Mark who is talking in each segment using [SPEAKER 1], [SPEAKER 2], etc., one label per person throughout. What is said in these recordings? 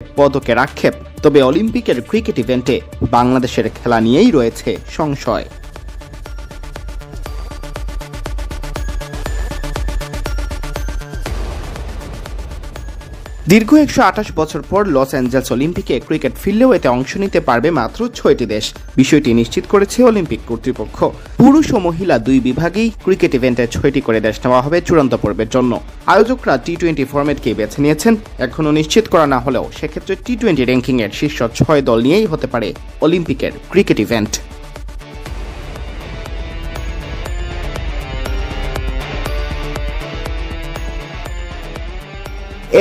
[SPEAKER 1] পদকের আক্ষেপ, তবে অলিম্পিকের ক্রিকেট ইভেন্টে বাংলাদেশের খেলা নিয়েই রয়েছে সংশয়। দীর্ঘ 128 বছর পর লস অ্যাঞ্জেলস অলিম্পিকে ক্রিকেট ফিরলেও এতে অংশ নিতে পারবে মাত্র 6টি দেশ। বিষয়টি নিশ্চিত করেছে অলিম্পিক কর্তৃপক্ষ। পুরুষ ও মহিলা দুই বিভাগেই ক্রিকেট ইভেন্টে 6টি করে দেশ নেওয়া হবে চূড়ান্ত পর্বের জন্য। আয়োজকরা টি-20 ফরম্যাটকেই বেছে নিয়েছেন। এখনও নিশ্চিত করা না হলেও সেক্ষেত্রে টি-20 র্যাঙ্কিংয়ের শীর্ষ 6 দল নিয়েই হতে পারে অলিম্পিকের ক্রিকেট ইভেন্ট।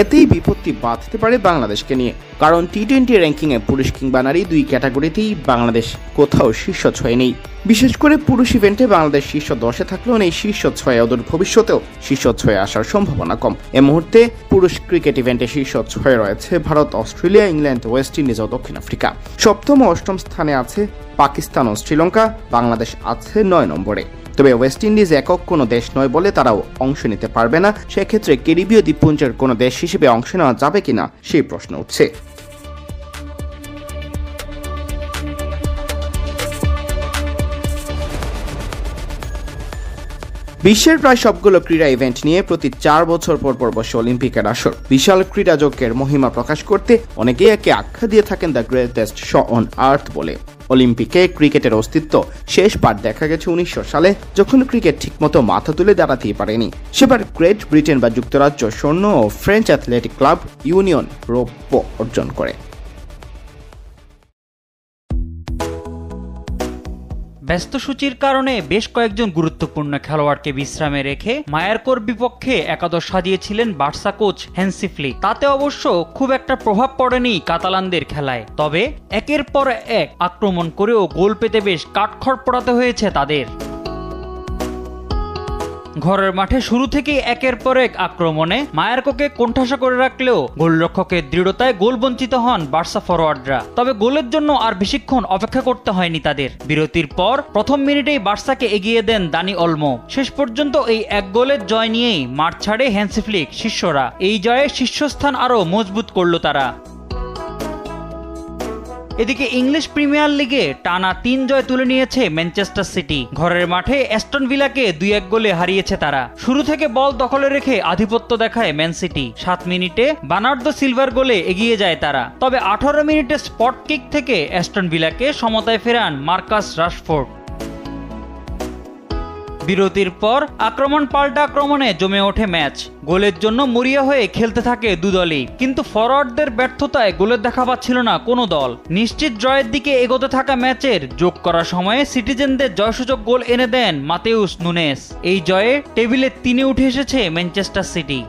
[SPEAKER 1] এতেই বিপত্তি বাঁধতে পারে বাংলাদেশকে নিয়ে, কারণ টি-20 র্যাঙ্কিংয়ে পুরুষ কিংবা নারী দুই ক্যাটাগরিতেই বাংলাদেশ কোথাও শীর্ষ 6 নেই। বিশেষ করে পুরুষ ইভেন্টে বাংলাদেশ শীর্ষ 10-এ থাকলেও নেই শীর্ষ 6-এ। অদূর ভবিষ্যতেও শীর্ষ 6-এ আসার সম্ভাবনা কম। এ মুহূর্তে পুরুষ ক্রিকেট ইভেন্টে শীর্ষ 6-এ রয়েছে Bharat, Australia, England, West Indies ও দক্ষিণ আফ্রিকা। সপ্তম ও অষ্টম স্থানে আছে পাকিস্তান ও শ্রীলঙ্কা। বাংলাদেশ আছে 9 নম্বরে। তবে ওয়েস্ট ইন্ডিজ একক কোনো দেশ নয় বলে তারাও অংশ নিতে পারবে না। সেক্ষেত্রে ক্যারিবীয় দ্বীপপুঞ্জের কোনো দেশ হিসেবে অংশ নেওয়া যাবে কিনা সেই প্রশ্ন উঠছে। বিশ্বের প্রায় সবগুলো ক্রীড়া ইভেন্ট নিয়ে প্রতি 4 বছর পর পর বসে অলিম্পিকের আসর। বিশাল ক্রীড়া যজ্ঞের মহিমা প্রকাশ করতে অনেকেই একে আখ্যা দিয়ে থাকেন the greatest show on earth বলে। অলিম্পিকে ক্রিকেটের অস্তিত্ব শেষবার দেখা গেছে 1900 সালে, যখন ক্রিকেট ঠিকমতো মাথা তুলে দাঁড়াতেই পারেনি। সেবার গ্রেট ব্রিটেন বা যুক্তরাজ্য স্বর্ণ ও ফ্রেঞ্চ অ্যাথলেটিক ক্লাব ইউনিয়ন রৌপ্য অর্জন করে।
[SPEAKER 2] ব্যস্ত সূচির কারণে বেশ কয়েকজন গুরুত্বপূর্ণ খেলোয়াড়কে বিশ্রামে রেখে মায়ার্কোর বিপক্ষে একাদশ সাজিয়েছিলেন বার্সা কোচ হ্যান্সি ফ্লিক। তাতে অবশ্য খুব একটা প্রভাব পড়েনি কাতালানদের খেলায়। তবে একের পর এক আক্রমণ করেও গোল পেতে বেশ কাঠখড় পোড়াতে হয়েছে তাদের। ঘরের মাঠে শুরু থেকেই একের পর এক আক্রমণে মায়ার্কোকে কোণঠাসা করে রাখলেও গোলরক্ষকের দৃঢ়তায় গোল বঞ্চিত হন বার্সা ফরোয়ার্ডরা। তবে গোলের জন্য আর বেশিক্ষণ অপেক্ষা করতে হয়নি তাদের। বিরতির পর প্রথম মিনিটেই বার্সাকে এগিয়ে দেন দানি অলমো। শেষ পর্যন্ত এই এক গোলের জয় নিয়েই মাঠ ছাড়ে হ্যান্সি ফ্লিক শিষ্যরা। এই জয়ে শীর্ষস্থান আরও মজবুত করল তারা। এদিকে ইংলিশ প্রিমিয়ার লিগে টানা 3 জয় তুলে নিয়েছে ম্যানচেস্টার সিটি। ঘরের মাঠে অ্যাস্টন ভিলাকে 2-1 গোলে হারিয়েছে তারা। শুরু থেকে বল দখলে রেখে আধিপত্য দেখায় ম্যান সিটি। 7 মিনিটে বার্নার্দো সিলভার গোলে এগিয়ে যায় তারা। তবে 18 মিনিটে স্পট কিক থেকে অ্যাস্টন ভিলাকে সমতায় ফেরান মার্কাস রাশফোর্ড। বিরতির পর আক্রমণ পাল্টা আক্রমণে জমে ওঠে ম্যাচ। গোলের জন্য মরিয়া হয়ে খেলতে থাকে দুদলই, কিন্তু ফরওয়ার্ডদের ব্যর্থতায় গোলের দেখা পাচ্ছিল না কোনো দল। নিশ্চিত জয়ের দিকে এগোতে থাকা ম্যাচের যোগ করার সময়ে সিটিজেনদের জয়সূচক গোল এনে দেন মাতেউস নুনেস। এই জয়ে টেবিলে 3-এ উঠে এসেছে ম্যানচেস্টার সিটি।